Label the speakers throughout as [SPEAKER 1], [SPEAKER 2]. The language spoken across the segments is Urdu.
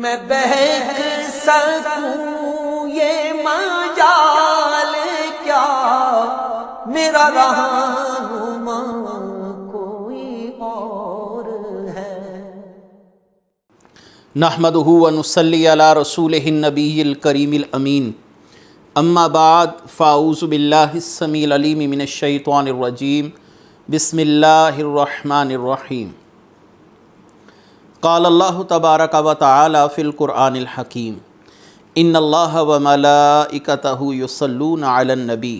[SPEAKER 1] میں بہک سکوں یہ مجال کیا، میرا رہنما کوئی اور ہے۔
[SPEAKER 2] نحمدہ ونصلی علی رسولہ النبی الکریم الامین، اما بعد فاعوذ باللہ السمیع العلیم من الشیطان الرجیم، بسم اللہ الرحمن الرحیم۔ قال اللہ تبارک و تعالی فی القرآن الحکیم، ان اللہ وملائکتہ یصلون علی النبی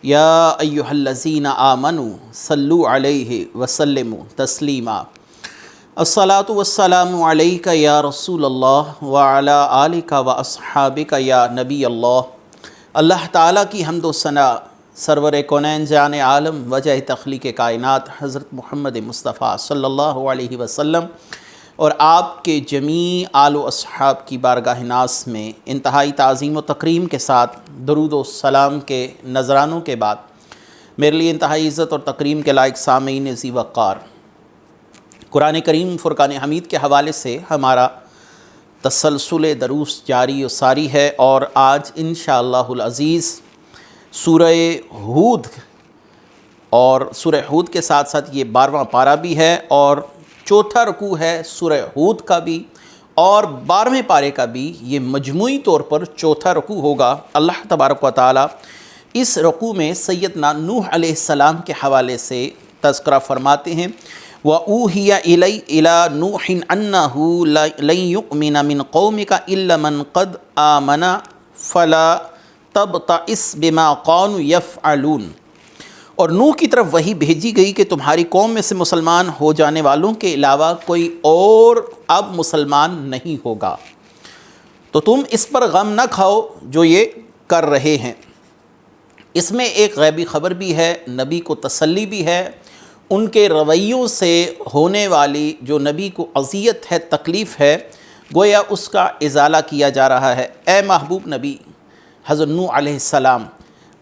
[SPEAKER 2] یا ایہا الذین آمنوا صلوا علیہ وسلموا تسلیما۔ الصلاۃ والسلام علیک یا رسول اللہ وعلی آلک واصحابک یا نبی اللہ۔ اللہ تعالیٰ کی حمد و ثنا سرور کونین جان عالم وجہ تخلیق کائنات حضرت محمد مصطفیٰ صلی اللہ علیہ وسلم اور آپ کے جمیع آل و اصحاب کی بارگاہ ناز میں انتہائی تعظیم و تکریم کے ساتھ درود و سلام کے نذرانوں کے بعد میرے لیے انتہائی عزت اور تکریم کے لائق سامعین ذی وقار، قرآن کریم فرقان حمید کے حوالے سے ہمارا تسلسل دروس جاری و ساری ہے، اور آج انشاءاللہ العزیز سورہ ہود اور سورہ ہود کے ساتھ ساتھ یہ 12واں پارہ بھی ہے اور چوتھا رکوع ہے سورہ ہود کا بھی، اور 12ویں پارے کا بھی یہ مجموعی طور پر چوتھا رکوع ہوگا۔ اللہ تبارک و تعالی اس رکوع میں سیدنا نوح علیہ السلام کے حوالے سے تذکرہ فرماتے ہیں، وَأُوحِيَ إِلَى نُوحٍ أَنَّهُ لَن يُؤْمِنَ مِن قَوْمِكَ إِلَّا مَن قَدْ آمَنَ فَلَا تَبْتَئِسْ بِمَا كَانُوا يَفْعَلُونَ۔ اور نوح کی طرف وحی بھیجی گئی کہ تمہاری قوم میں سے مسلمان ہو جانے والوں کے علاوہ کوئی اور اب مسلمان نہیں ہوگا، تو تم اس پر غم نہ کھاؤ جو یہ کر رہے ہیں۔ اس میں ایک غیبی خبر بھی ہے، نبی کو تسلی بھی ہے، ان کے رویوں سے ہونے والی جو نبی کو اذیت ہے، تکلیف ہے، گویا اس کا ازالہ کیا جا رہا ہے۔ اے محبوب نبی حضرت نوح علیہ السلام،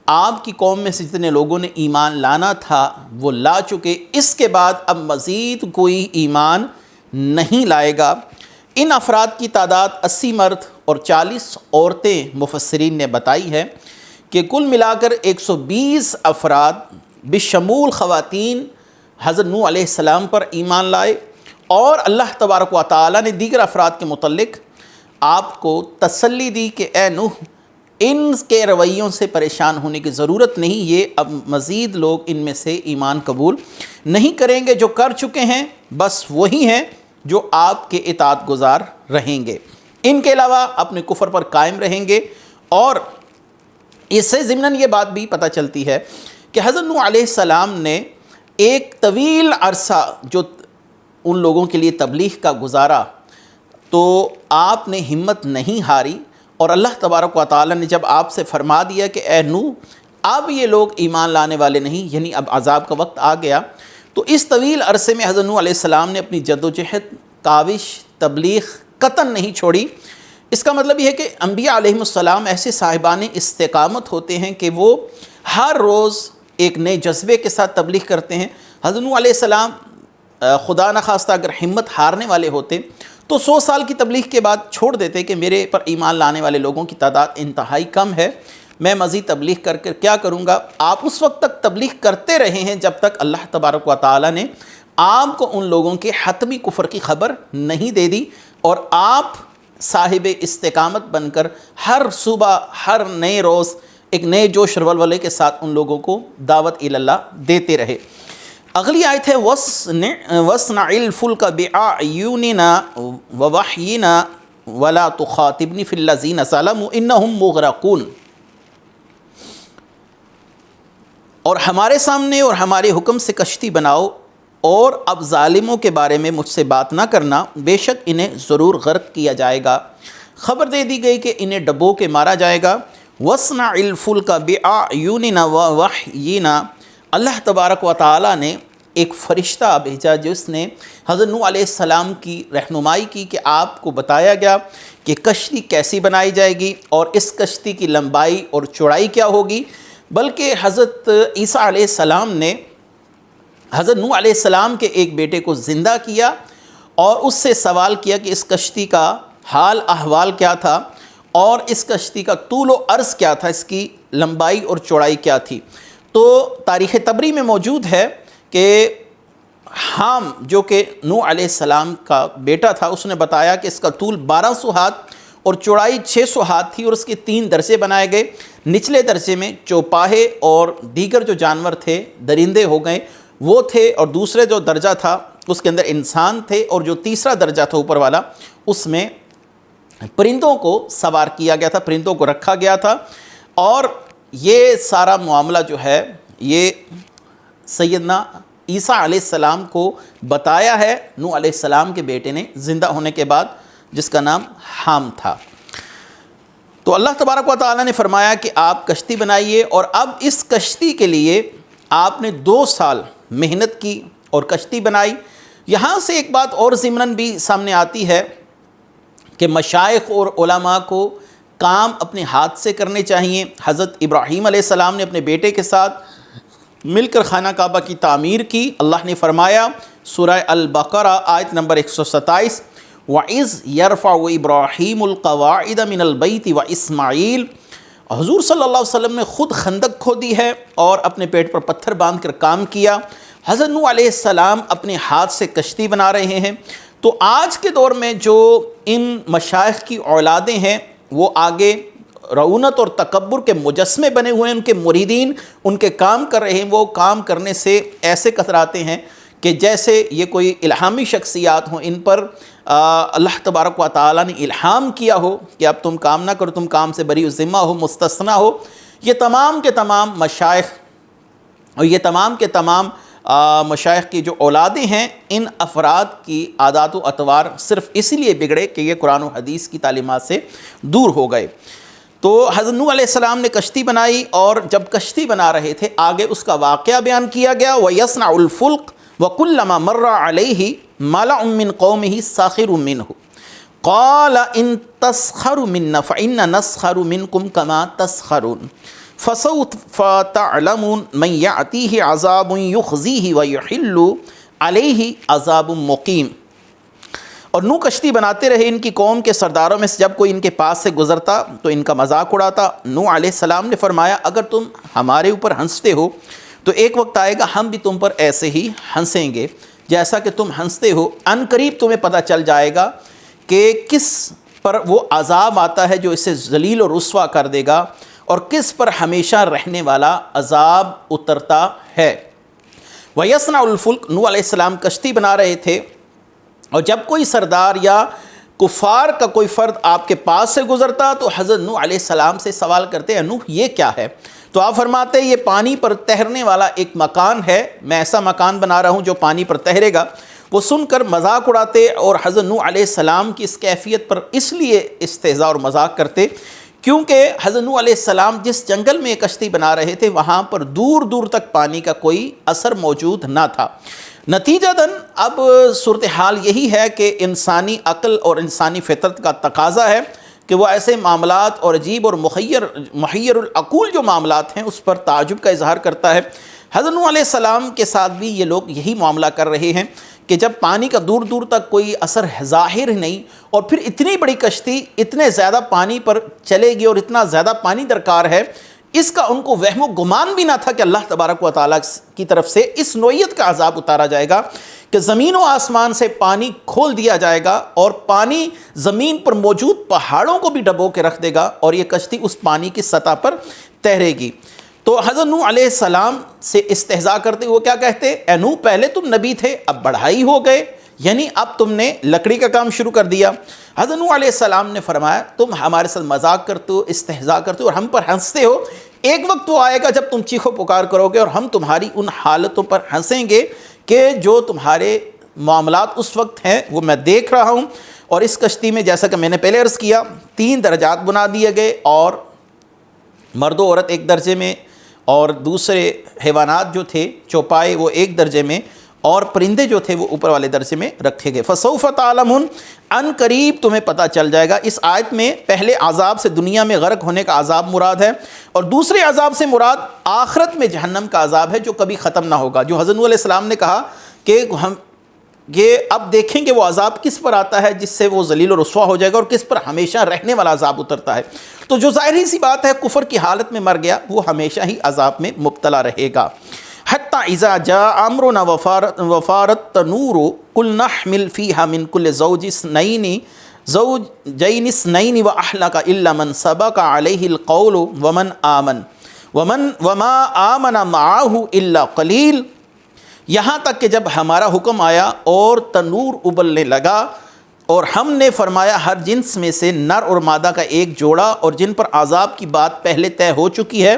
[SPEAKER 2] آپ کی قوم میں سے جتنے لوگوں نے ایمان لانا تھا وہ لا چکے، اس کے بعد اب مزید کوئی ایمان نہیں لائے گا۔ ان افراد کی تعداد 80 مرد اور 40 عورتیں مفسرین نے بتائی ہے کہ کل ملا کر 120 افراد بشمول خواتین حضرت نوح علیہ السلام پر ایمان لائے، اور اللہ تبارک و تعالی نے دیگر افراد کے متعلق آپ کو تسلی دی کہ اے نوح، ان کے رویوں سے پریشان ہونے کی ضرورت نہیں، یہ اب مزید لوگ ان میں سے ایمان قبول نہیں کریں گے، جو کر چکے ہیں بس وہی ہیں جو آپ کے اطاعت گزار رہیں گے، ان کے علاوہ اپنے کفر پر قائم رہیں گے۔ اور اس سے ضمناً یہ بات بھی پتہ چلتی ہے کہ حضرت نوح علیہ السلام نے ایک طویل عرصہ جو ان لوگوں کے لیے تبلیغ کا گزارا، تو آپ نے ہمت نہیں ہاری، اور اللہ تبارک و تعالی نے جب آپ سے فرما دیا کہ اے نوح اب یہ لوگ ایمان لانے والے نہیں، یعنی اب عذاب کا وقت آ گیا، تو اس طویل عرصے میں حضرت نوح علیہ السلام نے اپنی جد و جہد، کاوش، تبلیغ قطعاً نہیں چھوڑی۔ اس کا مطلب یہ ہے کہ انبیاء علیہ السلام ایسے صاحبان استقامت ہوتے ہیں کہ وہ ہر روز ایک نئے جذبے کے ساتھ تبلیغ کرتے ہیں۔ حضرت نوح علیہ السلام خدا نخواستہ اگر ہمت ہارنے والے ہوتے تو 100 سال کی تبلیغ کے بعد چھوڑ دیتے کہ میرے پر ایمان لانے والے لوگوں کی تعداد انتہائی کم ہے، میں مزید تبلیغ کر کے کیا کروں گا۔ آپ اس وقت تک تبلیغ کرتے رہے ہیں جب تک اللہ تبارک و تعالی نے آپ کو ان لوگوں کے حتمی کفر کی خبر نہیں دے دی، اور آپ صاحب استقامت بن کر ہر صبح، ہر نئے روز ایک نئے جوش ولولے کے ساتھ ان لوگوں کو دعوت اللہ دیتے رہے۔ اگلی آیت ہے وَاصْنَعِ الْفُلْكَ بِأَعْيُنِنَا وَوَحْيِنَا وَلَا تُخَاطِبْنِ فِي الَّذِينَ ظَلَمُوا إِنَّهُمْ مُغْرَقُونَ۔ اور ہمارے سامنے اور ہمارے حکم سے کشتی بناؤ، اور اب ظالموں کے بارے میں مجھ سے بات نہ کرنا، بے شک انہیں ضرور غرق کیا جائے گا۔ خبر دے دی گئی کہ انہیں ڈبو کے مارا جائے گا۔ وَاصْنَعِ الْفُلْكَ بِأَعْيُنِنَا وَوَحْيِنَا، اللہ تبارک و تعالی نے ایک فرشتہ بھیجا جس نے حضرت نوح علیہ السلام کی رہنمائی کی کہ آپ کو بتایا گیا کہ کشتی کیسی بنائی جائے گی اور اس کشتی کی لمبائی اور چوڑائی کیا ہوگی، بلکہ حضرت عیسیٰ علیہ السلام نے حضرت نوح علیہ السلام کے ایک بیٹے کو زندہ کیا اور اس سے سوال کیا کہ اس کشتی کا حال احوال کیا تھا اور اس کشتی کا طول و عرض کیا تھا، اس کی لمبائی اور چوڑائی کیا تھی۔ تو تاریخ طبری میں موجود ہے کہ حام جو کہ نوح علیہ السلام کا بیٹا تھا، اس نے بتایا کہ اس کا طول 1200 ہاتھ اور چوڑائی 600 ہاتھ تھی، اور اس کے 3 درجے بنائے گئے۔ نچلے درجے میں چوپاہے اور دیگر جو جانور تھے، درندے ہو گئے، وہ تھے، اور دوسرے جو درجہ تھا اس کے اندر انسان تھے، اور جو تیسرا درجہ تھا اوپر والا اس میں پرندوں کو سوار کیا گیا تھا، پرندوں کو رکھا گیا تھا۔ اور یہ سارا معاملہ جو ہے یہ سیدنا عیسیٰ علیہ السلام کو بتایا ہے نوح علیہ السلام کے بیٹے نے زندہ ہونے کے بعد، جس کا نام حام تھا۔ تو اللہ تبارک و تعالیٰ نے فرمایا کہ آپ کشتی بنائیے، اور اب اس کشتی کے لیے آپ نے 2 سال محنت کی اور کشتی بنائی۔ یہاں سے ایک بات اور ضمناً بھی سامنے آتی ہے کہ مشائخ اور علماء کو کام اپنے ہاتھ سے کرنے چاہیے۔ حضرت ابراہیم علیہ السلام نے اپنے بیٹے کے ساتھ مل کر خانہ کعبہ کی تعمیر کی۔ اللہ نے فرمایا سورہ البقرہ آیت نمبر 127، وَإِذْ يَرْفَعُ إِبْرَاهِيمُ الْقَوَاعِدَ مِنَ الْبَيْتِ وَإِسْمَاعِيلُ۔ حضور صلی اللہ علیہ وسلم نے خود خندق کھودی ہے اور اپنے پیٹ پر پتھر باندھ کر کام کیا۔ حضرت نوح علیہ السلام اپنے ہاتھ سے کشتی بنا رہے ہیں۔ تو آج کے دور میں جو ان مشائخ کی اولادیں ہیں وہ آگے رعونت اور تکبر کے مجسمے بنے ہوئے ہیں، ان کے مریدین ان کے کام کر رہے ہیں، وہ کام کرنے سے ایسے کتراتے ہیں کہ جیسے یہ کوئی الہامی شخصیات ہوں، ان پر اللہ تبارک و تعالیٰ نے الہام کیا ہو کہ اب تم کام نہ کرو، تم کام سے بری ذمہ ہو، مستثنیٰ ہو۔ یہ تمام کے تمام مشائخ اور یہ تمام کے تمام مشائخ کی جو اولادیں ہیں، ان افراد کی عادات و اطوار صرف اسی لیے بگڑے کہ یہ قرآن و حدیث کی تعلیمات سے دور ہو گئے۔ تو حضرت نوح علیہ السلام نے کشتی بنائی، اور جب کشتی بنا رہے تھے آگے اس کا واقعہ بیان کیا گیا، وَيَصْنَعُ الْفُلْكَ وَكُلَّمَا مَرَّ عَلَيْهِ مَلَأٌ مِّن قَوْمِهِ سَخِرٌ مِّنْهُ قَالَ إِن تَسْخَرُوا مِنَّا فَإِنَّا نَسْخَرُ مِنْكُمْ كَمَا تَسْخَرُونَ فَسَوْفَ تَعْلَمُونَ مَن يَأْتِيهِ عَذَابٌ يُخْزِيهِ وَيُحِلُّ عَلَيْهِ عَذَابٌ مُقِيمٌ۔ اور نوح کشتی بناتے رہے، ان کی قوم کے سرداروں میں سے جب کوئی ان کے پاس سے گزرتا تو ان کا مذاق اڑاتا۔ نوح علیہ السلام نے فرمایا اگر تم ہمارے اوپر ہنستے ہو تو ایک وقت آئے گا ہم بھی تم پر ایسے ہی ہنسیں گے جیسا کہ تم ہنستے ہو۔ ان قریب تمہیں پتہ چل جائے گا کہ کس پر وہ عذاب آتا ہے جو اسے ذلیل اور رسوا کر دے گا، اور کس پر ہمیشہ رہنے والا عذاب اترتا ہے۔ وَيَصْنَعُ الْفُلْكَ، نوح علیہ السلام کشتی بنا رہے تھے، اور جب کوئی سردار یا کفار کا کوئی فرد آپ کے پاس سے گزرتا تو حضرت نوح علیہ السلام سے سوال کرتے ہیں نوح یہ کیا ہے؟ تو آپ فرماتے ہیں یہ پانی پر تیرنے والا ایک مکان ہے، میں ایسا مکان بنا رہا ہوں جو پانی پر تیرے گا۔ وہ سن کر مذاق اڑاتے اور حضرت نوح علیہ السلام کی اس کیفیت پر اس لیے استہزاء اور مذاق کرتے کیونکہ حضرت نوح علیہ السلام جس جنگل میں کشتی بنا رہے تھے وہاں پر دور دور تک پانی کا کوئی اثر موجود نہ تھا۔ نتیجتاً اب صورتحال یہی ہے کہ انسانی عقل اور انسانی فطرت کا تقاضا ہے کہ وہ ایسے معاملات اور عجیب اور محیر العقول جو معاملات ہیں اس پر تعجب کا اظہار کرتا ہے۔ حضرت نوح علیہ السلام کے ساتھ بھی یہ لوگ یہی معاملہ کر رہے ہیں کہ جب پانی کا دور دور تک کوئی اثر ظاہر نہیں، اور پھر اتنی بڑی کشتی اتنے زیادہ پانی پر چلے گی اور اتنا زیادہ پانی درکار ہے، اس کا ان کو وہم و گمان بھی نہ تھا کہ اللہ تبارک و تعالیٰ کی طرف سے اس نوعیت کا عذاب اتارا جائے گا کہ زمین و آسمان سے پانی کھول دیا جائے گا اور پانی زمین پر موجود پہاڑوں کو بھی ڈبو کے رکھ دے گا اور یہ کشتی اس پانی کی سطح پر تیرے گی۔ تو حضرت نوح علیہ السلام سے استہزاء کرتے وہ کیا کہتے؟ اے نوح پہلے تم نبی تھے اب بڑھائی ہو گئے، یعنی اب تم نے لکڑی کا کام شروع کر دیا۔ حضرت نوح علیہ السلام نے فرمایا تم ہمارے ساتھ مذاق کرتے ہو، استہزاء کرتے ہو اور ہم پر ہنستے ہو، ایک وقت وہ آئے گا جب تم چیخو پکار کرو گے اور ہم تمہاری ان حالتوں پر ہنسیں گے کہ جو تمہارے معاملات اس وقت ہیں وہ میں دیکھ رہا ہوں۔ اور اس کشتی میں جیسا کہ میں نے پہلے عرض کیا 3 درجات بنا دیے گئے، اور مرد و عورت ایک درجے میں اور دوسرے حیوانات جو تھے چوپائے وہ ایک درجے میں اور پرندے جو تھے وہ اوپر والے درجے میں رکھے گئے۔ فَسَوْفَ تَعْلَمُونَ، ان قریب تمہیں پتہ چل جائے گا۔ اس آیت میں پہلے عذاب سے دنیا میں غرق ہونے کا عذاب مراد ہے، اور دوسرے عذاب سے مراد آخرت میں جہنم کا عذاب ہے جو کبھی ختم نہ ہوگا۔ جو حضرت نوح علیہ السلام نے کہا کہ یہ اب دیکھیں کہ وہ عذاب کس پر آتا ہے جس سے وہ ذلیل و رسوا ہو جائے گا، اور کس پر ہمیشہ رہنے والا عذاب اترتا ہے۔ تو جو ظاہری سی بات ہے کفر کی حالت میں مر گیا وہ ہمیشہ ہی عذاب میں مبتلا رہے گا۔ حتی اذا جاء امرنا وفارت التنور قلنا احمل فيها من كل زوجين اثنين واهلك الا من سبق عليه القول وما آمن معه الا قليل، یہاں تک کہ جب ہمارا حکم آیا اور تنور ابلنے لگا اور ہم نے فرمایا ہر جنس میں سے نر اور مادہ کا ایک جوڑا، اور جن پر عذاب کی بات پہلے طے ہو چکی ہے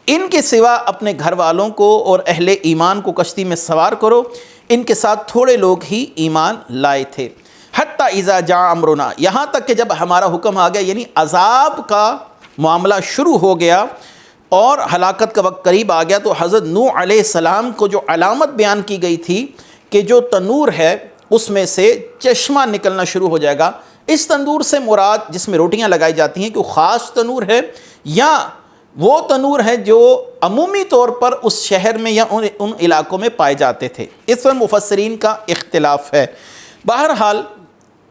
[SPEAKER 2] ان کے سوا اپنے گھر والوں کو اور اہل ایمان کو کشتی میں سوار کرو، ان کے ساتھ تھوڑے لوگ ہی ایمان لائے تھے۔ حتی اذا جاء امرنا، یہاں تک کہ جب ہمارا حکم آ گیا، یعنی عذاب کا معاملہ شروع ہو گیا اور ہلاکت کا وقت قریب آ گیا، تو حضرت نوح علیہ السلام کو جو علامت بیان کی گئی تھی کہ جو تنور ہے اس میں سے چشمہ نکلنا شروع ہو جائے گا، اس تندور سے مراد جس میں روٹیاں لگائی جاتی ہیں کہ وہ خاص تنور ہے یا وہ تنور ہے جو عمومی طور پر اس شہر میں یا ان علاقوں میں پائے جاتے تھے، اس پر مفسرین کا اختلاف ہے۔ بہرحال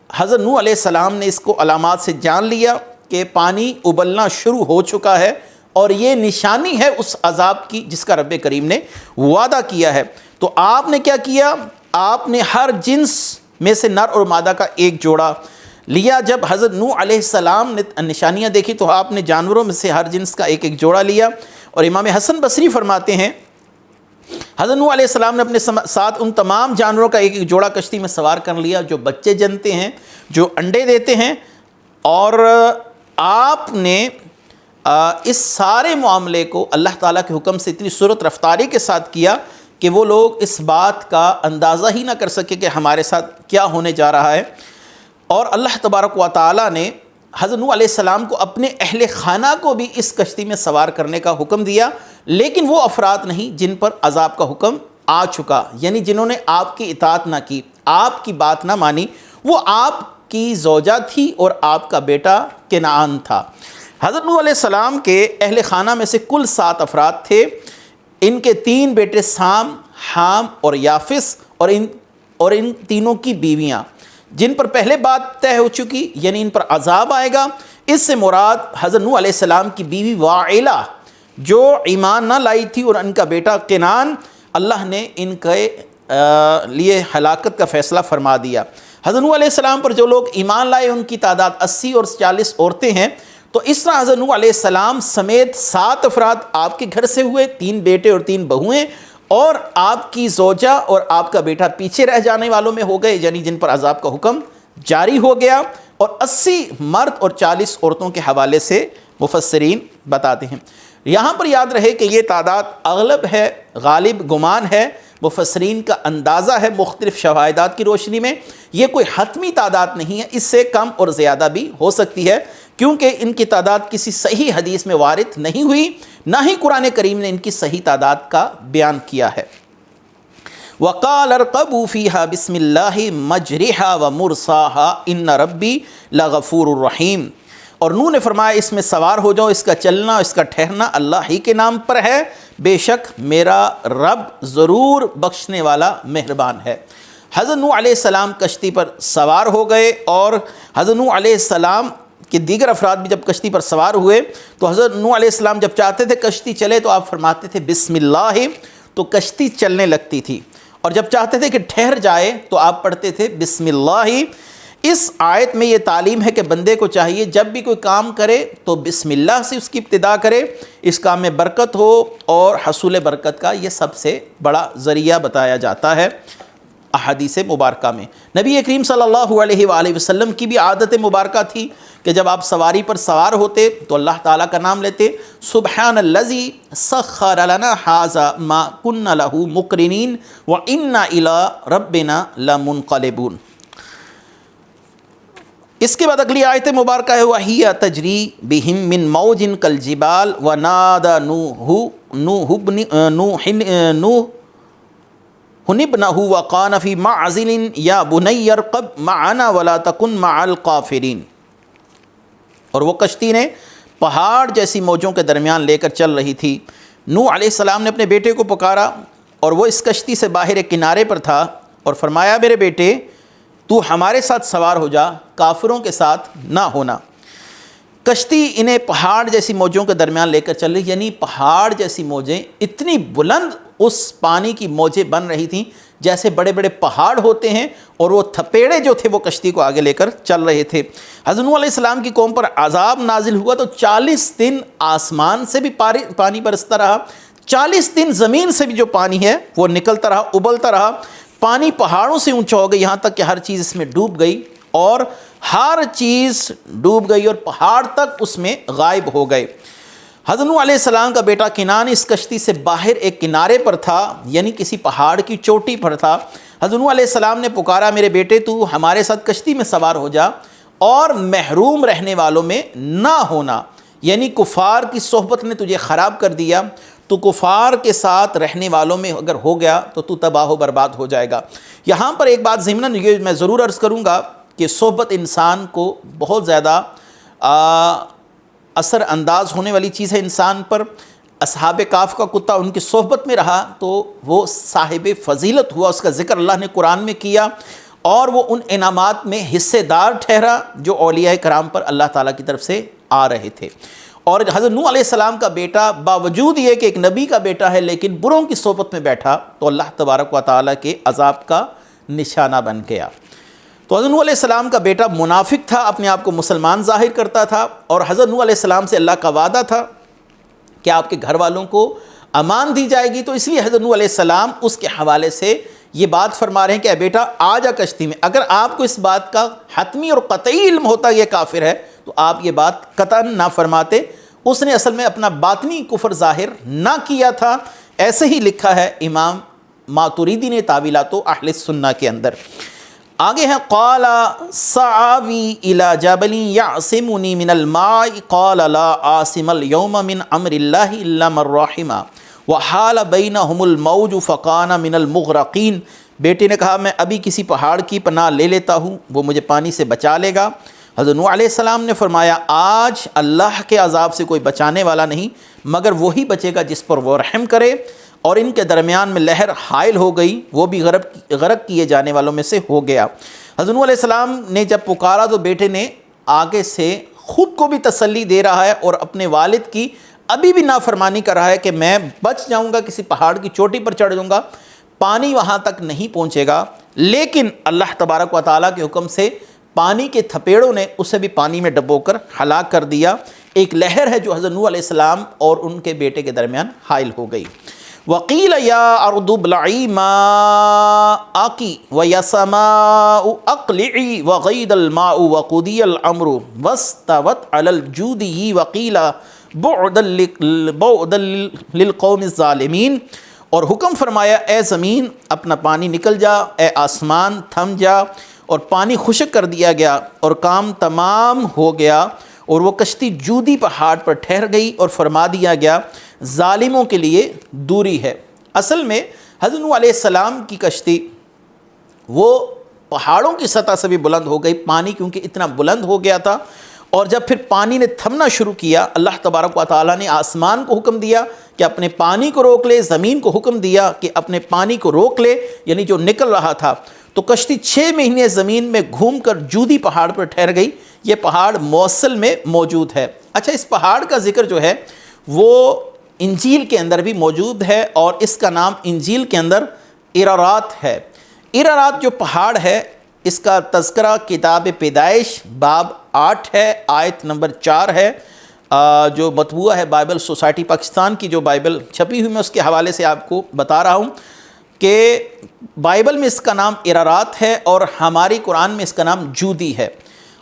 [SPEAKER 2] حضرت نوح علیہ السلام نے اس کو علامات سے جان لیا کہ پانی ابلنا شروع ہو چکا ہے، اور یہ نشانی ہے اس عذاب کی جس کا رب کریم نے وعدہ کیا ہے۔ تو آپ نے کیا کیا؟ آپ نے ہر جنس میں سے نر اور مادہ کا ایک جوڑا لیا۔ جب حضرت نوح علیہ السلام نے نشانیاں دیکھی تو آپ نے جانوروں میں سے ہر جنس کا ایک ایک جوڑا لیا، اور امام حسن بصری فرماتے ہیں حضرت نوح علیہ السلام نے اپنے ساتھ ان تمام جانوروں کا ایک ایک جوڑا کشتی میں سوار کر لیا جو بچے جنتے ہیں، جو انڈے دیتے ہیں، اور آپ نے اس سارے معاملے کو اللہ تعالیٰ کے حکم سے اتنی سرعت رفتاری کے ساتھ کیا کہ وہ لوگ اس بات کا اندازہ ہی نہ کر سکے کہ ہمارے ساتھ کیا ہونے جا رہا ہے۔ اور اللہ تبارک و تعالیٰ نے حضرت نوح علیہ السلام کو اپنے اہل خانہ کو بھی اس کشتی میں سوار کرنے کا حکم دیا، لیکن وہ افراد نہیں جن پر عذاب کا حکم آ چکا، یعنی جنہوں نے آپ کی اطاعت نہ کی، آپ کی بات نہ مانی۔ وہ آپ کی زوجہ تھی اور آپ کا بیٹا کنعان تھا۔ حضرت نوح علیہ السلام کے اہل خانہ میں سے کل 7 افراد تھے۔ ان کے 3 بیٹے سام، حام اور یافس، اور ان تینوں کی بیویاں جن پر پہلے بات طے ہو چکی، یعنی ان پر عذاب آئے گا۔ اس سے مراد حضرت نوح علیہ السلام کی بیوی واعلہ جو ایمان نہ لائی تھی، اور ان کا بیٹا کنعان، اللہ نے ان کے لیے ہلاکت کا فیصلہ فرما دیا۔ حضرت نوح علیہ السلام پر جو لوگ ایمان لائے ان کی تعداد 80 اور 40 عورتیں ہیں۔ تو اس طرح حضرت نوح علیہ السلام سمیت 7 افراد آپ کے گھر سے ہوئے، 3 بیٹے اور 3 بہویں، اور آپ کی زوجہ اور آپ کا بیٹا پیچھے رہ جانے والوں میں ہو گئے، یعنی جن پر عذاب کا حکم جاری ہو گیا۔ اور 80 مرد اور 40 عورتوں کے حوالے سے مفسرین بتاتے ہیں۔ یہاں پر یاد رہے کہ یہ تعداد اغلب ہے، غالب گمان ہے، مفسرین کا اندازہ ہے مختلف شواہدات کی روشنی میں، یہ کوئی حتمی تعداد نہیں ہے، اس سے کم اور زیادہ بھی ہو سکتی ہے، کیونکہ ان کی تعداد کسی صحیح حدیث میں وارد نہیں ہوئی، نہ ہی قرآن کریم نے ان کی صحیح تعداد کا بیان کیا ہے۔ وَقَالَ ارْكَبُوا فِيهَا بِسْمِ اللَّهِ مَجْرِهَا وَمُرْسَاهَا إِنَّ رَبِّي لَغَفُورٌ رَحِيمٌ، اور نوح نے فرمایا اس میں سوار ہو جاؤ، اس کا چلنا، اس کا ٹھہرنا اللہ ہی کے نام پر ہے، بے شک میرا رب ضرور بخشنے والا مہربان ہے۔ حضرت نوح علیہ السلام کشتی پر سوار ہو گئے، اور حضرت نوح علیہ السلام کہ دیگر افراد بھی جب کشتی پر سوار ہوئے تو حضرت نوح علیہ السلام جب چاہتے تھے کشتی چلے تو آپ فرماتے تھے بسم اللہ، تو کشتی چلنے لگتی تھی، اور جب چاہتے تھے کہ ٹھہر جائے تو آپ پڑھتے تھے بسم اللہ۔ اس آیت میں یہ تعلیم ہے کہ بندے کو چاہیے جب بھی کوئی کام کرے تو بسم اللہ سے اس کی ابتدا کرے، اس کام میں برکت ہو، اور حصول برکت کا یہ سب سے بڑا ذریعہ بتایا جاتا ہے احادیث مبارکہ میں۔ نبی کریم صلی اللہ علیہ وآلہ وسلم کی بھی عادت مبارکہ تھی کہ جب آپ سواری پر سوار ہوتے تو اللہ تعالیٰ کا نام لیتے، سبحان الذی سخر لنا ھذا ما کنا لہ مقرنین وانا الی ربنا لمنقلبون۔ اس کے بعد اگلی آیت مبارکہ ہے وَهِيَ تَجْرِي بِهِم مِّن مَوْجٍ كَالْجِبَالِ وَنَادَى نُوحٌ ابْنَهُ وَقَالَ فِي مَعْزِلٍ يَا بُنَيَّ ارْكَبْ مَعَنَا وَلَا تَكُن مَعَ الْكَافِرِينَ، اور وہ کشتی نے پہاڑ جیسی موجوں کے درمیان لے کر چل رہی تھی۔ نوح علیہ السلام نے اپنے بیٹے کو پکارا، اور وہ اس کشتی سے باہر ایک کنارے پر تھا، اور فرمایا میرے بیٹے تو ہمارے ساتھ سوار ہو جا، کافروں کے ساتھ نہ ہونا۔ کشتی انہیں پہاڑ جیسی موجوں کے درمیان لے کر چل رہی، یعنی پہاڑ جیسی موجیں، اتنی بلند اس پانی کی موجیں بن رہی تھیں جیسے بڑے بڑے پہاڑ ہوتے ہیں، اور وہ تھپیڑے جو تھے وہ کشتی کو آگے لے کر چل رہے تھے۔ حضرت نوح علیہ السلام کی قوم پر عذاب نازل ہوا تو 40 دن آسمان سے بھی پانی برستا رہا، 40 دن زمین سے بھی جو پانی ہے وہ نکلتا رہا، ابلتا رہا، پانی پہاڑوں سے اونچا ہو گیا، یہاں تک کہ ہر چیز اس میں ڈوب گئی، اور ہر چیز ڈوب گئی اور پہاڑ تک اس میں غائب ہو گئے۔ حضرت نوح علیہ السلام کا بیٹا کنعان اس کشتی سے باہر ایک کنارے پر تھا، یعنی کسی پہاڑ کی چوٹی پر تھا۔ حضرت نوح علیہ السلام نے پکارا میرے بیٹے تو ہمارے ساتھ کشتی میں سوار ہو جا اور محروم رہنے والوں میں نہ ہونا، یعنی کفار کی صحبت نے تجھے خراب کر دیا، تو کفار کے ساتھ رہنے والوں میں اگر ہو گیا تو تو تباہ و برباد ہو جائے گا۔ یہاں پر ایک بات ضمناً یہ میں ضرور عرض کروں گا کہ صحبت انسان کو بہت زیادہ اثر انداز ہونے والی چیز ہے انسان پر۔ اصحاب کہف کا کتا ان کی صحبت میں رہا تو وہ صاحب فضیلت ہوا، اس کا ذکر اللہ نے قرآن میں کیا، اور وہ ان انعامات میں حصے دار ٹھہرا جو اولیاء کرام پر اللہ تعالیٰ کی طرف سے آ رہے تھے۔ اور حضرت نوح علیہ السلام کا بیٹا باوجود یہ کہ ایک نبی کا بیٹا ہے لیکن بروں کی صحبت میں بیٹھا تو اللہ تبارک و تعالیٰ کے عذاب کا نشانہ بن گیا۔ تو حضرت نوح علیہ السلام کا بیٹا منافق تھا، اپنے آپ کو مسلمان ظاہر کرتا تھا، اور حضرت نوح علیہ السلام سے اللہ کا وعدہ تھا کہ آپ کے گھر والوں کو امان دی جائے گی، تو اس لیے حضرت نوح علیہ السلام اس کے حوالے سے یہ بات فرما رہے ہیں کہ اے بیٹا آ جا کشتی میں۔ اگر آپ کو اس بات کا حتمی اور قطعی علم ہوتا یہ کافر ہے تو آپ یہ بات قطعاً نہ فرماتے۔ اس نے اصل میں اپنا باطنی کفر ظاہر نہ کیا تھا، ایسے ہی لکھا ہے امام ماتوریدی نے تاویلات اہل السنہ کے اندر۔ آگے ہیں قال سآوی الی جبل یعصمنی من الماء قال لا عاصم اليوم من امر اللہ الا من رحم وحال بینہم الموج فکان من المغرقین۔ بیٹے نے کہا میں ابھی کسی پہاڑ کی پناہ لے لیتا ہوں، وہ مجھے پانی سے بچا لے گا۔ حضرت نوح علیہ السلام نے فرمایا آج اللہ کے عذاب سے کوئی بچانے والا نہیں مگر وہی بچے گا جس پر وہ رحم کرے، اور ان کے درمیان میں لہر حائل ہو گئی، وہ بھی غرق کیے جانے والوں میں سے ہو گیا۔ حضرت نوح علیہ السلام نے جب پکارا تو بیٹے نے آگے سے خود کو بھی تسلی دے رہا ہے اور اپنے والد کی ابھی بھی نافرمانی کر رہا ہے کہ میں بچ جاؤں گا، کسی پہاڑ کی چوٹی پر چڑھ جاؤں گا، پانی وہاں تک نہیں پہنچے گا، لیکن اللہ تبارک و تعالیٰ کے حکم سے پانی کے تھپیڑوں نے اسے بھی پانی میں ڈبو کر ہلاک کر دیا۔ ایک لہر ہے جو حضرت نوح علیہ السلام اور ان کے بیٹے کے درمیان حائل ہو گئی۔ وقیل یا ارض ابلعی ماءک ویا سماء اقلعی وغید الماء وقضی الامر واستوت علی الجودی وقیل بعدا للقوم الظالمین۔ اور حکم فرمایا اے زمین اپنا پانی نکل جا، اے آسمان تھم جا، اور پانی خشک کر دیا گیا اور کام تمام ہو گیا، اور وہ کشتی جودی پہاڑ پر ٹھہر گئی اور فرما دیا گیا ظالموں کے لیے دوری ہے۔ اصل میں حضرت نوح علیہ السلام کی کشتی وہ پہاڑوں کی سطح سے بھی بلند ہو گئی، پانی کیونکہ اتنا بلند ہو گیا تھا، اور جب پھر پانی نے تھمنا شروع کیا اللہ تبارک و تعالیٰ نے آسمان کو حکم دیا کہ اپنے پانی کو روک لے، زمین کو حکم دیا کہ اپنے پانی کو روک لے، یعنی جو نکل رہا تھا، تو کشتی 6 مہینے زمین میں گھوم کر جودی پہاڑ پر ٹھہر گئی۔ یہ پہاڑ موصل میں موجود ہے۔ اچھا، اس پہاڑ کا ذکر جو ہے وہ انجیل کے اندر بھی موجود ہے، اور اس کا نام انجیل کے اندر ارارات ہے۔ ارارات جو پہاڑ ہے اس کا تذکرہ کتاب پیدائش باب 8 ہے، آیت نمبر 4 ہے، جو مطبوعہ ہے بائبل سوسائٹی پاکستان کی جو بائبل چھپی ہوئی، میں اس کے حوالے سے آپ کو بتا رہا ہوں کہ بائبل میں اس کا نام ارارات ہے اور ہماری قرآن میں اس کا نام جودی ہے۔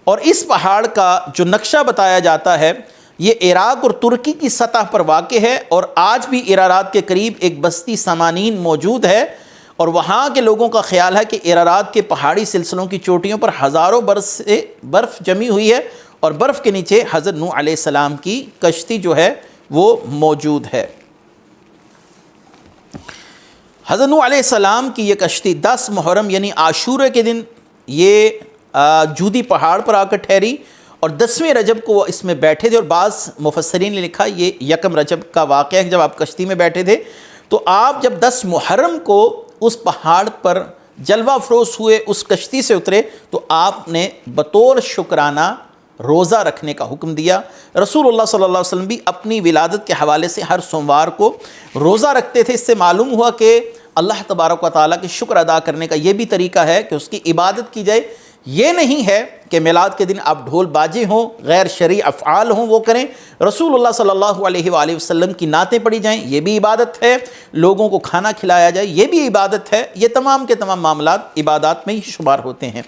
[SPEAKER 2] اور اس پہاڑ کا جو نقشہ بتایا جاتا ہے یہ عراق اور ترکی کی سطح پر واقع ہے، اور آج بھی ارارات کے قریب ایک بستی سامانین موجود ہے، اور وہاں کے لوگوں کا خیال ہے کہ ارارات کے پہاڑی سلسلوں کی چوٹیوں پر ہزاروں برس سے برف جمی ہوئی ہے، اور برف کے نیچے حضرت نوح علیہ السلام کی کشتی جو ہے وہ موجود ہے۔ حضرت نوح علیہ السلام کی یہ کشتی 10 محرم یعنی عاشورہ کے دن یہ جودی پہاڑ پر آ کر ٹھہری، اور 10ویں رجب کو وہ اس میں بیٹھے تھے، اور بعض مفسرین نے لکھا یہ 1 رجب کا واقعہ ہے جب آپ کشتی میں بیٹھے تھے۔ تو آپ جب 10 محرم کو اس پہاڑ پر جلوہ افروز ہوئے، اس کشتی سے اترے، تو آپ نے بطور شکرانہ روزہ رکھنے کا حکم دیا۔ رسول اللہ صلی اللہ علیہ وسلم بھی اپنی ولادت کے حوالے سے ہر سوموار کو روزہ رکھتے تھے۔ اس سے معلوم ہوا کہ اللہ تبارک و تعالیٰ کے شکر ادا کرنے کا یہ بھی طریقہ ہے کہ اس کی عبادت کی جائے۔ یہ نہیں ہے کہ میلاد کے دن آپ ڈھول باجے ہوں، غیر شرعی افعال ہوں وہ کریں۔ رسول اللہ صلی اللہ علیہ وآلہ وسلم کی نعتیں پڑھی جائیں، یہ بھی عبادت ہے۔ لوگوں کو کھانا کھلایا جائے، یہ بھی عبادت ہے۔ یہ تمام کے تمام معاملات عبادات میں ہی شمار ہوتے ہیں۔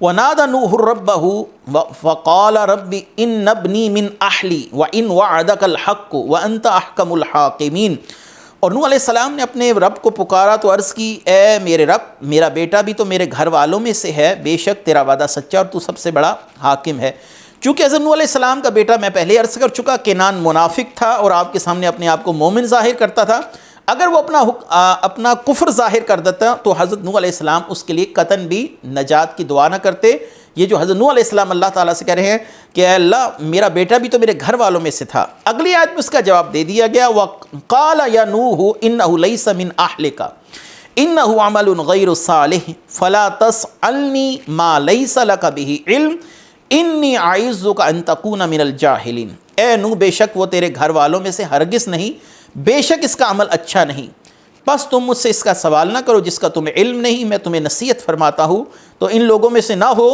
[SPEAKER 2] وَنَادَى نُوحٌ رَبَّهُ فَقَالَ رَبِّ إِنَّ ابْنِي مِنْ أَهْلِي وَإِنْ وَعَدَكَ الْحَقُّ وَأَنْتَ أَحْكَمُ الْحَاكِمِينَ۔ اور نوح علیہ السلام نے اپنے رب کو پکارا تو عرض کی، اے میرے رب، میرا بیٹا بھی تو میرے گھر والوں میں سے ہے، بے شک تیرا وعدہ سچا اور تو سب سے بڑا حاکم ہے۔ چونکہ حضرت نوح علیہ السلام کا بیٹا میں پہلے عرض کر چکا، کنعان منافق تھا اور آپ کے سامنے اپنے آپ کو مومن ظاہر کرتا تھا۔ اگر وہ اپنا کفر ظاہر کر دیتا تو حضرت نوح علیہ السلام اس کے لیے قطعاً بھی نجات کی دعا نہ کرتے۔ یہ جو حضرت نوح علیہ السلام اللہ تعالیٰ سے کہہ رہے ہیں کہ اے اللہ، میرا بیٹا بھی تو میرے گھر والوں میں سے تھا، اگلی آیت میں اس کا جواب دے دیا گیا، وَقَالَ يَا نُوحُ إِنَّهُ لَيْسَ مِنْ أَهْلِكَ إِنَّهُ عَمَلٌ غَيْرُ صَالِحٍ فَلَا تَسْأَلْنِي مَا لَيْسَ لَكَ بِهِ عِلْمٌ إِنِّي أَعِظُّكَ أَن تَكُونَ مِنَ الْجَاهِلِينَ۔ اے نوح، بے شک وہ تیرے گھر والوں میں سے ہرگز نہیں، بے شک اس کا عمل اچھا نہیں، بس تم مجھ سے اس کا سوال نہ کرو جس کا تمہیں علم نہیں، میں تمہیں نصیحت فرماتا ہوں تو ان لوگوں میں سے نہ ہو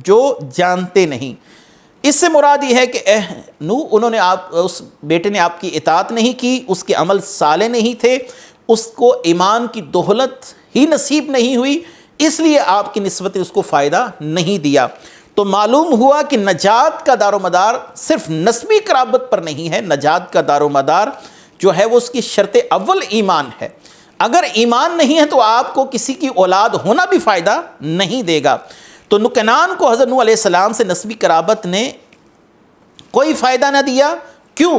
[SPEAKER 2] جو جانتے نہیں۔ اس سے مراد یہ ہے کہ اے نوح، اس بیٹے نے آپ کی اطاعت نہیں کی، اس کے عمل صالح نہیں تھے، اس کو ایمان کی دولت ہی نصیب نہیں ہوئی، اس لیے آپ کی نسبت اس کو فائدہ نہیں دیا۔ تو معلوم ہوا کہ نجات کا دار و مدار صرف نسبی قرابت پر نہیں ہے، نجات کا دار و مدار جو ہے وہ اس کی شرط اول ایمان ہے۔ اگر ایمان نہیں ہے تو آپ کو کسی کی اولاد ہونا بھی فائدہ نہیں دے گا۔ تو کنعان کو حضرت نوح علیہ السلام سے نسبی قرابت نے کوئی فائدہ نہ دیا۔ کیوں؟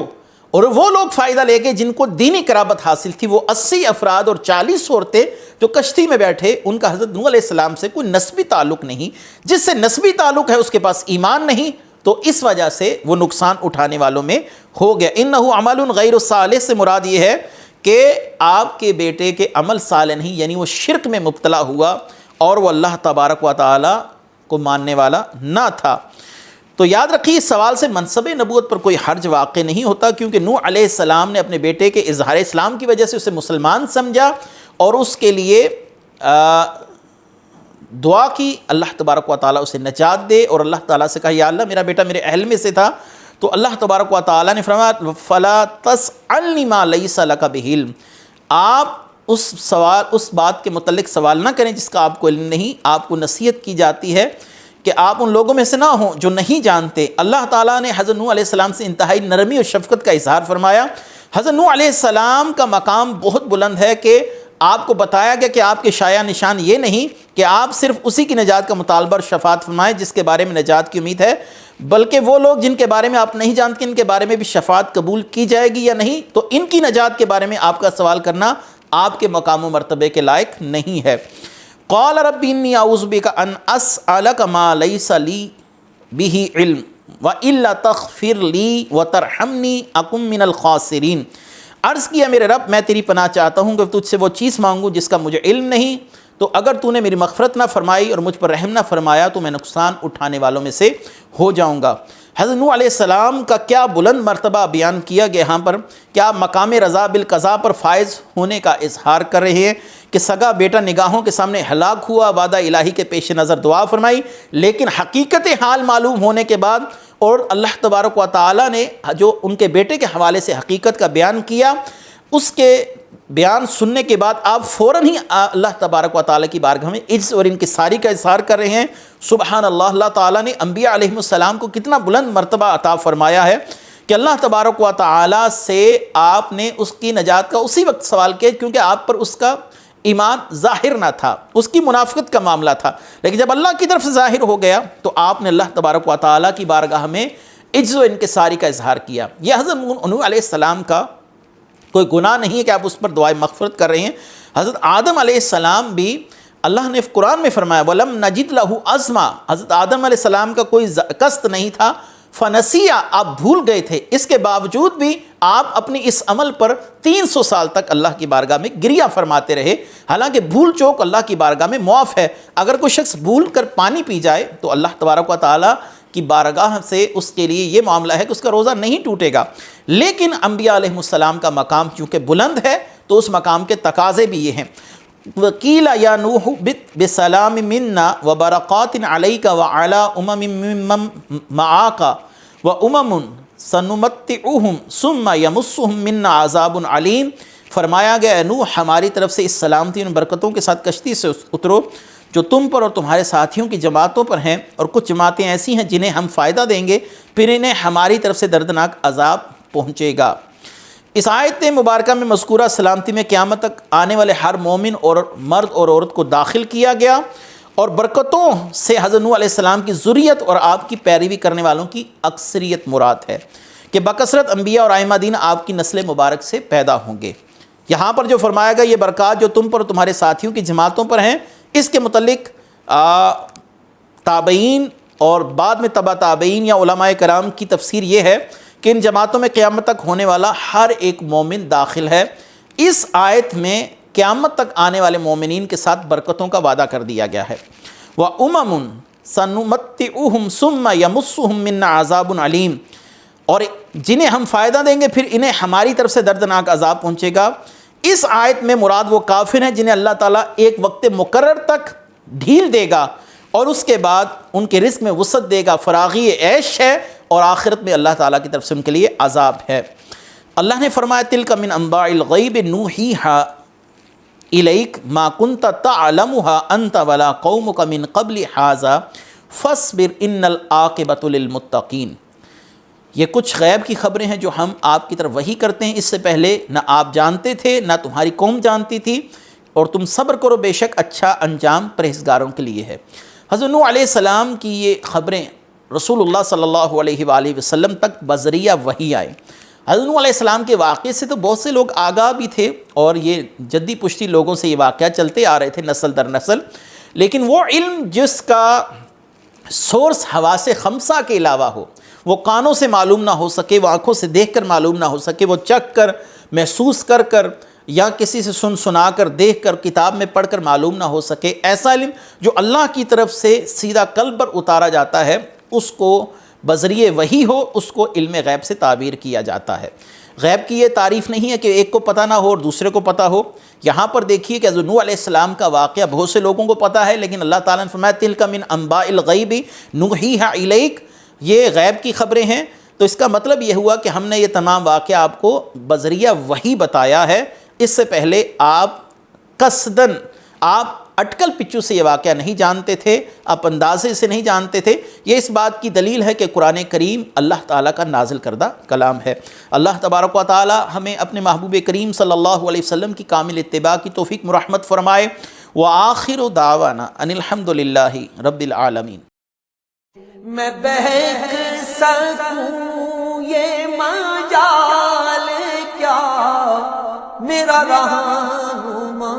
[SPEAKER 2] اور وہ لوگ فائدہ لے گئے جن کو دینی قرابت حاصل تھی، وہ 80 افراد اور 40 عورتیں جو کشتی میں بیٹھے، ان کا حضرت نوح علیہ السلام سے کوئی نسبی تعلق نہیں۔ جس سے نسبی تعلق ہے اس کے پاس ایمان نہیں، تو اس وجہ سے وہ نقصان اٹھانے والوں میں ہو گیا۔ انہ عمل غیر صالح سے مراد یہ ہے کہ آپ کے بیٹے کے عمل صالح نہیں، یعنی وہ شرک میں مبتلا ہوا اور وہ اللہ تبارک و تعالی کو ماننے والا نہ تھا۔ تو یاد رکھیے، اس سوال سے منصب نبوت پر کوئی حرج واقع نہیں ہوتا، کیونکہ نوح علیہ السلام نے اپنے بیٹے کے اظہار اسلام کی وجہ سے اسے مسلمان سمجھا اور اس کے لیے دعا کی اللہ تبارک و تعالیٰ اسے نجات دے، اور اللہ تعالیٰ سے کہا یا اللہ میرا بیٹا میرے اہل میں سے تھا، تو اللہ تبارک و تعالیٰ نے فرمایا فَلَا تَسْأَلْنِ مَا لَيْسَ لَكَ بِهِ عِلْمٌ، آپ اس بات کے متعلق سوال نہ کریں جس کا آپ کو علم نہیں۔ آپ کو نصیحت کی جاتی ہے کہ آپ ان لوگوں میں سے نہ ہوں جو نہیں جانتے۔ اللہ تعالیٰ نے حضرت نوح علیہ السلام سے انتہائی نرمی اور شفقت کا اظہار فرمایا۔ حضرت نوح علیہ السلام کا مقام بہت بلند ہے کہ آپ کو بتایا گیا کہ آپ کے شایع نشان یہ نہیں کہ آپ صرف اسی کی نجات کا مطالبہ اور شفاعت فرمائیں جس کے بارے میں نجات کی امید ہے، بلکہ وہ لوگ جن کے بارے میں آپ نہیں جانتے ان کے بارے میں بھی شفاعت قبول کی جائے گی یا نہیں، تو ان کی نجات کے بارے میں آپ کا سوال کرنا آپ کے مقام و مرتبے کے لائق نہیں ہے۔ قال رب انی اعوذ بک ان اسألک ما لیس لی بہ علم والا تغفر لی وترحمنی اکن من الخاسرین۔ عرض کیا میرے رب، میں تیری پناہ چاہتا ہوں کہ تجھ سے وہ چیز مانگوں جس کا مجھے علم نہیں، تو اگر تو نے میری مغفرت نہ فرمائی اور مجھ پر رحم نہ فرمایا تو میں نقصان اٹھانے والوں میں سے ہو جاؤں گا۔ حضرت نوح علیہ السلام کا کیا بلند مرتبہ بیان کیا گیا یہاں پر، کیا مقام رضا بالقضاء پر فائز ہونے کا اظہار کر رہے ہیں کہ سگا بیٹا نگاہوں کے سامنے ہلاک ہوا، وعدہ الہی کے پیش نظر دعا فرمائی، لیکن حقیقت حال معلوم ہونے کے بعد اور اللہ تبارک و تعالیٰ نے جو ان کے بیٹے کے حوالے سے حقیقت کا بیان کیا، اس کے بیان سننے کے بعد آپ فوراً ہی اللہ تبارک و تعالیٰ کی بارگاہ میں عجز اور انکساری کا اظہار کر رہے ہیں۔ سبحان اللہ، اللہ تعالیٰ نے انبیاء علیہ السلام کو کتنا بلند مرتبہ عطا فرمایا ہے کہ اللہ تبارک و تعالیٰ سے آپ نے اس کی نجات کا اسی وقت سوال کیا کیونکہ آپ پر اس کا ایمان ظاہر نہ تھا، اس کی منافقت کا معاملہ تھا، لیکن جب اللہ کی طرف سے ظاہر ہو گیا تو آپ نے اللہ تبارک و تعالیٰ کی بارگاہ میں عجز و انکساری کا اظہار کیا۔ یہ حضرت نوح علیہ السلام کا کوئی گناہ نہیں ہے کہ آپ اس پر دعائے مغفرت کر رہے ہیں۔ حضرت آدم علیہ السلام بھی اللہ نے قرآن میں فرمایا وَلَمْ نَجِدْ لَهُ عَزْمًا، حضرت آدم علیہ السلام کا کوئی قصد نہیں تھا، فنسیہ، آپ بھول گئے تھے، اس کے باوجود بھی آپ اپنے اس عمل پر 300 سال تک اللہ کی بارگاہ میں گریہ فرماتے رہے، حالانکہ بھول چوک اللہ کی بارگاہ میں معاف ہے۔ اگر کوئی شخص بھول کر پانی پی جائے تو اللہ تبارک و تعالیٰ کی بارگاہ سے اس کے لیے یہ معاملہ ہے کہ اس کا روزہ نہیں ٹوٹے گا۔ لیکن انبیاء علیہ السلام کا مقام چونکہ بلند ہے تو اس مقام کے تقاضے بھی یہ ہیں۔ وَقِيلَ يَا نُوحُ بِسَلَامٍ مِنَّا وَبَرَكَاتٍ عَلَيْكَ وَعَلَىٰ أُمَمٍ مِّمَّن مَّعَكَ وَأُمَمٌ سَنُمَتِّعُهُمْ ثُمَّ يَمُسُّهُم مِّنَّا عَذَابٌ عَلِيمٌ۔ فرمایا گیا اے نوح ہماری طرف سے اس سلامتی اور برکتوں کے ساتھ کشتی سے اترو جو تم پر اور تمہارے ساتھیوں کی جماعتوں پر ہیں، اور کچھ جماعتیں ایسی ہیں جنہیں ہم فائدہ دیں گے، پھر انہیں ہماری طرف سے دردناک عذاب پہنچے گا۔ اس آیت مبارکہ میں مذکورہ سلامتی میں قیامت تک آنے والے ہر مومن اور مرد اور عورت کو داخل کیا گیا، اور برکتوں سے حضرت نوح علیہ السلام کی ذریت اور آپ کی پیروی کرنے والوں کی اکثریت مراد ہے کہ بکثرت انبیاء اور ائمہ دین آپ کی نسل مبارک سے پیدا ہوں گے۔ یہاں پر جو فرمایا گیا یہ برکات جو تم پر اور تمہارے ساتھیوں کی جماعتوں پر ہیں، اس کے متعلق تابعین اور بعد میں تبع تابعین یا علماء کرام کی تفسیر یہ ہے کہ ان جماعتوں میں قیامت تک ہونے والا ہر ایک مومن داخل ہے۔ اس آیت میں قیامت تک آنے والے مومنین کے ساتھ برکتوں کا وعدہ کر دیا گیا ہے۔ وَأُمَمٌ سَنُمَتِّعُهُمْ ثُمَّ يَمُسُّهُم مِّنَّا عَذَابٌ عَلِيمٌ، اور جنہیں ہم فائدہ دیں گے پھر انہیں ہماری طرف سے دردناک عذاب پہنچے گا۔ اس آیت میں مراد وہ کافر ہیں جنہیں اللہ تعالیٰ ایک وقت مقرر تک ڈھیل دے گا اور اس کے بعد ان کے رزق میں وسعت دے گا، فراغی عیش ہے، اور آخرت میں اللہ تعالیٰ کی طرف سے ان کے لیے عذاب ہے۔ اللہ نے فرمایا تِلْکَ مِنْ أَنْبَاءِ الْغَيْبِ نُوحِیہَا إِلَيْکَ مَا كُنْتَ تَعْلَمُهَا أَنْتَ وَلَا قَوْمُكَ مِنْ قَبْلِ هَٰذَا فَاصْبِرْ إِنَّ الْعَاقِبَةَ لِلْمُتَّقِينَ۔ یہ کچھ غیب کی خبریں ہیں جو ہم آپ کی طرف وحی کرتے ہیں، اس سے پہلے نہ آپ جانتے تھے نہ تمہاری قوم جانتی تھی، اور تم صبر کرو، بے شک اچھا انجام پرہیزگاروں کے لیے ہے۔ حضرت نوح علیہ السلام کی یہ خبریں رسول اللہ صلی اللہ علیہ وآلہ وسلم تک بذریعہ وحی آئے۔ حضرت نوح علیہ السلام کے واقعے سے تو بہت سے لوگ آگاہ بھی تھے، اور یہ جدی پشتی لوگوں سے یہ واقعہ چلتے آ رہے تھے نسل در نسل، لیکن وہ علم جس کا سورس حواس خمسہ کے علاوہ ہو، وہ کانوں سے معلوم نہ ہو سکے، وہ آنکھوں سے دیکھ کر معلوم نہ ہو سکے، وہ چکھ کر، محسوس کر کر، یا کسی سے سنا کر، دیکھ کر، کتاب میں پڑھ کر معلوم نہ ہو سکے، ایسا علم جو اللہ کی طرف سے سیدھا قلب پر اتارا جاتا ہے، اس کو بذریعہ وحی ہو، اس کو علم غیب سے تعبیر کیا جاتا ہے۔ غیب کی یہ تعریف نہیں ہے کہ ایک کو پتہ نہ ہو اور دوسرے کو پتہ ہو۔ یہاں پر دیکھیے کہ حضرت نوح علیہ السلام کا واقعہ بہت سے لوگوں کو پتہ ہے، لیکن اللہ تعالیٰ نے فرمایا تِلْکَ مِنْ أَنْبَاءِ الْغَيْبِ نُوحِیہَا إِلَيْکَ، یہ غیب کی خبریں ہیں۔ تو اس کا مطلب یہ ہوا کہ ہم نے یہ تمام واقعہ آپ کو بذریعہ وحی بتایا ہے، اس سے پہلے آپ قصداً آپ اٹکل پچو سے یہ واقعہ نہیں جانتے تھے، آپ اندازے سے نہیں جانتے تھے۔ یہ اس بات کی دلیل ہے کہ قرآن کریم اللہ تعالیٰ کا نازل کردہ کلام ہے۔ اللہ تبارک و تعالیٰ ہمیں اپنے محبوب کریم صلی اللہ علیہ وسلم کی کامل اتباع کی توفیق مرحمت فرمائے۔ وآخر دعوانا ان الحمد للہ رب العالمین۔
[SPEAKER 1] میں بہک سکوں یہ مجال کیا میرا رہنما